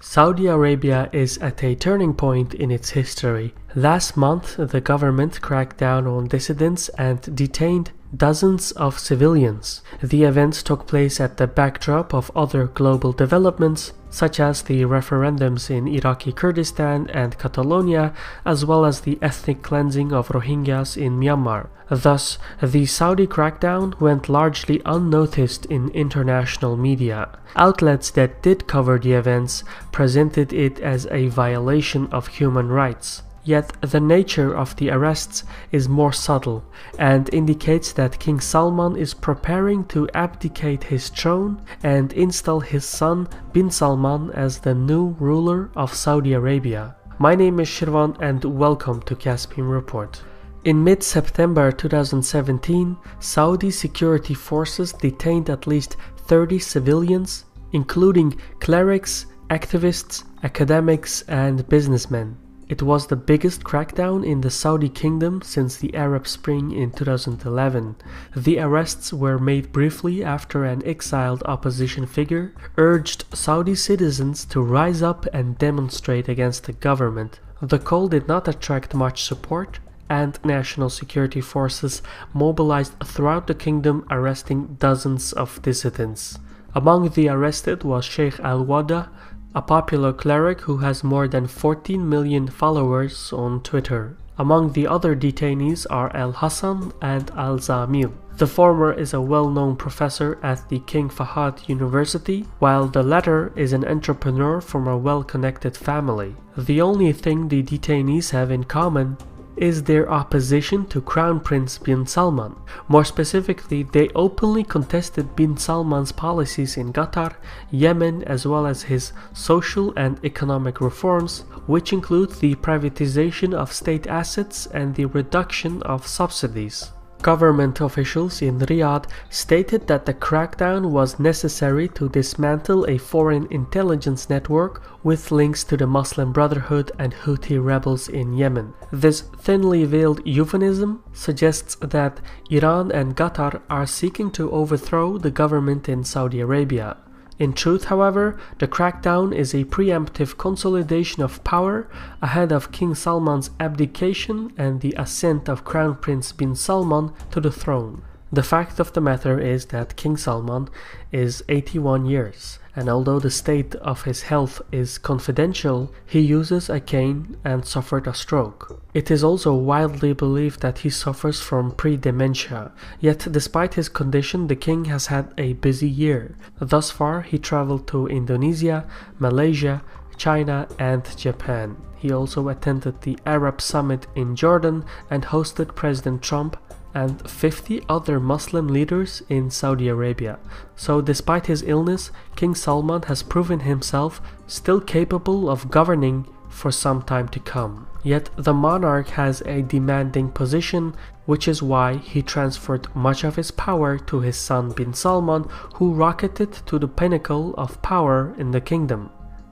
Saudi Arabia is at a turning point in its history. Last month, the government cracked down on dissidents and detained dozens of civilians. The events took place at the backdrop of other global developments, such as the referendums in Iraqi Kurdistan and Catalonia, as well as the ethnic cleansing of Rohingyas in Myanmar. Thus, the Saudi crackdown went largely unnoticed in international media. Outlets that did cover the events presented it as a violation of human rights. Yet the nature of the arrests is more subtle and indicates that King Salman is preparing to abdicate his throne and install his son Bin Salman as the new ruler of Saudi Arabia. My name is Shirvan and welcome to Caspian Report. In mid-September 2017, Saudi security forces detained at least 30 civilians, including clerics, activists, academics, and businessmen. It was the biggest crackdown in the Saudi kingdom since the Arab Spring in 2011. The arrests were made briefly after an exiled opposition figure urged Saudi citizens to rise up and demonstrate against the government. The call did not attract much support, and national security forces mobilized throughout the kingdom, arresting dozens of dissidents. Among the arrested was Sheikh Al-Wada, a popular cleric who has more than 14 million followers on Twitter. Among the other detainees are Al-Hassan and Al-Zamil. The former is a well-known professor at the King Fahd University, while the latter is an entrepreneur from a well-connected family. The only thing the detainees have in common is their opposition to Crown Prince Bin Salman. More specifically, they openly contested Bin Salman's policies in Qatar, Yemen, as well as his social and economic reforms, which include the privatization of state assets and the reduction of subsidies. Government officials in Riyadh stated that the crackdown was necessary to dismantle a foreign intelligence network with links to the Muslim Brotherhood and Houthi rebels in Yemen. This thinly veiled euphemism suggests that Iran and Qatar are seeking to overthrow the government in Saudi Arabia. In truth, however, the crackdown is a preemptive consolidation of power ahead of King Salman's abdication and the ascent of Crown Prince Bin Salman to the throne. The fact of the matter is that King Salman is 81 years, and although the state of his health is confidential, he uses a cane and suffered a stroke. It is also widely believed that he suffers from pre-dementia, yet despite his condition, the king has had a busy year. Thus far, he traveled to Indonesia, Malaysia, China, and Japan. He also attended the Arab Summit in Jordan and hosted President Trump and 50 other Muslim leaders in Saudi Arabia. So despite his illness, King Salman has proven himself still capable of governing for some time to come. Yet the monarch has a demanding position, which is why he transferred much of his power to his son Bin Salman, who rocketed to the pinnacle of power in the kingdom.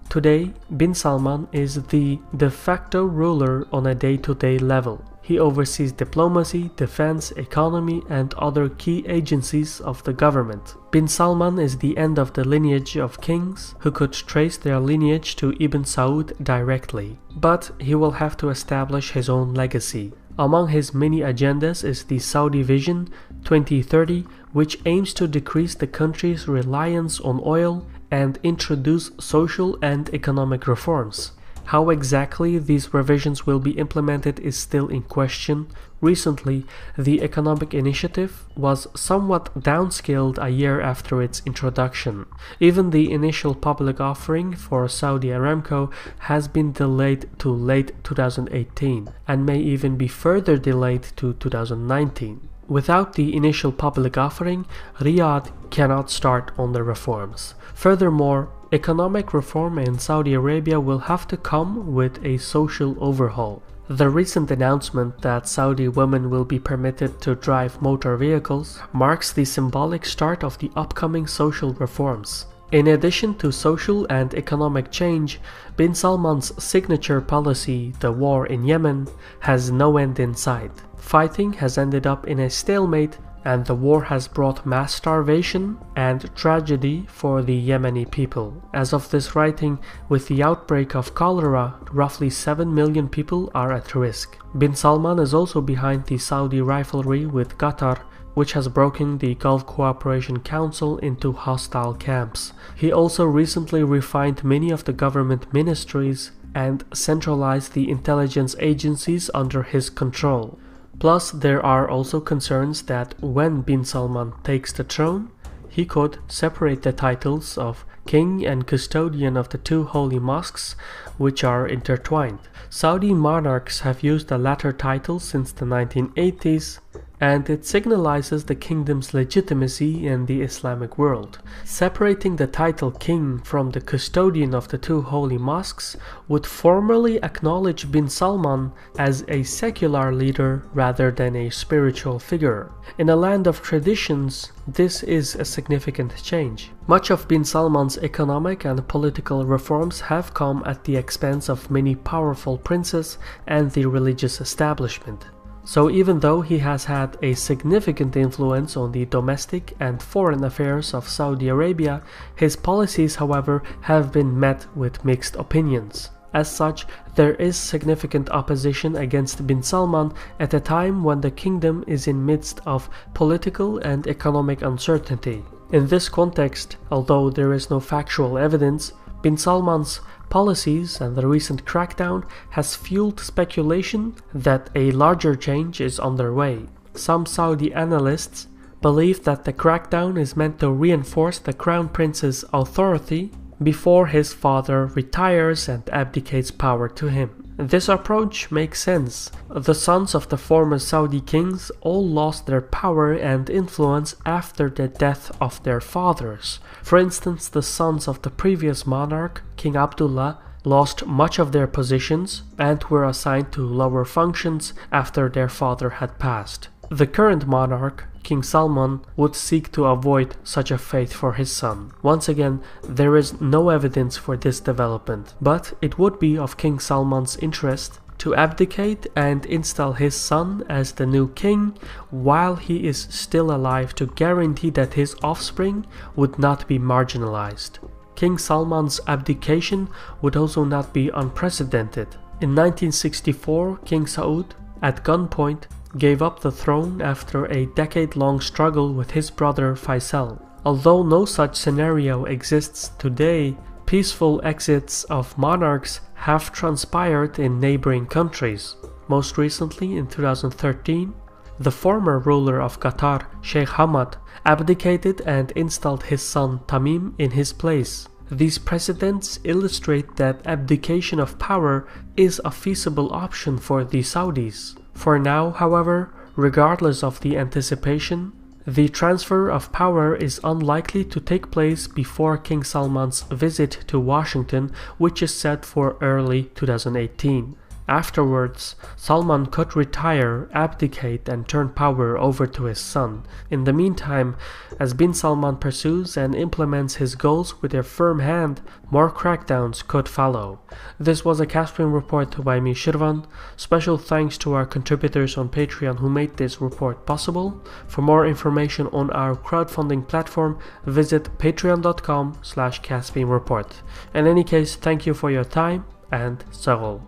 Today, Bin Salman is the de facto ruler on a day-to-day level. He oversees diplomacy, defense, economy, and other key agencies of the government. Bin Salman is the end of the lineage of kings who could trace their lineage to Ibn Saud directly, but he will have to establish his own legacy. Among his many agendas is the Saudi Vision 2030, which aims to decrease the country's reliance on oil and introduce social and economic reforms. How exactly these revisions will be implemented is still in question. Recently, the economic initiative was somewhat downscaled a year after its introduction. Even the initial public offering for Saudi Aramco has been delayed to late 2018 and may even be further delayed to 2019. Without the initial public offering, Riyadh cannot start on the reforms. Furthermore, economic reform in Saudi Arabia will have to come with a social overhaul. The recent announcement that Saudi women will be permitted to drive motor vehicles marks the symbolic start of the upcoming social reforms. In addition to social and economic change, Bin Salman's signature policy, the war in Yemen, has no end in sight. Fighting has ended up in a stalemate and the war has brought mass starvation and tragedy for the Yemeni people. As of this writing, with the outbreak of cholera, roughly 7 million people are at risk. Bin Salman is also behind the Saudi rivalry with Qatar, which has broken the Gulf Cooperation Council into hostile camps. He also recently refined many of the government ministries and centralized the intelligence agencies under his control. Plus, there are also concerns that when Bin Salman takes the throne, he could separate the titles of king and custodian of the two holy mosques, which are intertwined. Saudi monarchs have used the latter title since the 1980s, and it signalizes the kingdom's legitimacy in the Islamic world. Separating the title king from the custodian of the two holy mosques would formally acknowledge Bin Salman as a secular leader rather than a spiritual figure. In a land of traditions, this is a significant change. Much of Bin Salman's economic and political reforms have come at the expense of many powerful princes and the religious establishment. So even though he has had a significant influence on the domestic and foreign affairs of Saudi Arabia, his policies, however, have been met with mixed opinions. As such, there is significant opposition against Bin Salman at a time when the kingdom is in midst of political and economic uncertainty. In this context, although there is no factual evidence, Bin Salman's policies and the recent crackdown has fueled speculation that a larger change is underway. Some Saudi analysts believe that the crackdown is meant to reinforce the crown prince's authority before his father retires and abdicates power to him. This approach makes sense. The sons of the former Saudi kings all lost their power and influence after the death of their fathers. For instance, the sons of the previous monarch, King Abdullah, lost much of their positions and were assigned to lower functions after their father had passed. The current monarch, King Salman, would seek to avoid such a fate for his son. Once again, there is no evidence for this development, but it would be of King Salman's interest to abdicate and install his son as the new king while he is still alive to guarantee that his offspring would not be marginalized. King Salman's abdication would also not be unprecedented. In 1964, King Saud, at gunpoint, gave up the throne after a decade-long struggle with his brother Faisal. Although no such scenario exists today, peaceful exits of monarchs have transpired in neighboring countries. Most recently, in 2013, the former ruler of Qatar, Sheikh Hamad, abdicated and installed his son Tamim in his place. These precedents illustrate that abdication of power is a feasible option for the Saudis. For now, however, regardless of the anticipation, the transfer of power is unlikely to take place before King Salman's visit to Washington, which is set for early 2018. Afterwards, Salman could retire, abdicate, and turn power over to his son. In the meantime, as Bin Salman pursues and implements his goals with a firm hand, more crackdowns could follow. This was a Caspian report by me, Shirvan. Special thanks to our contributors on Patreon who made this report possible. For more information on our crowdfunding platform, visit patreon.com/CaspianReport. In any case, thank you for your time and Sarol.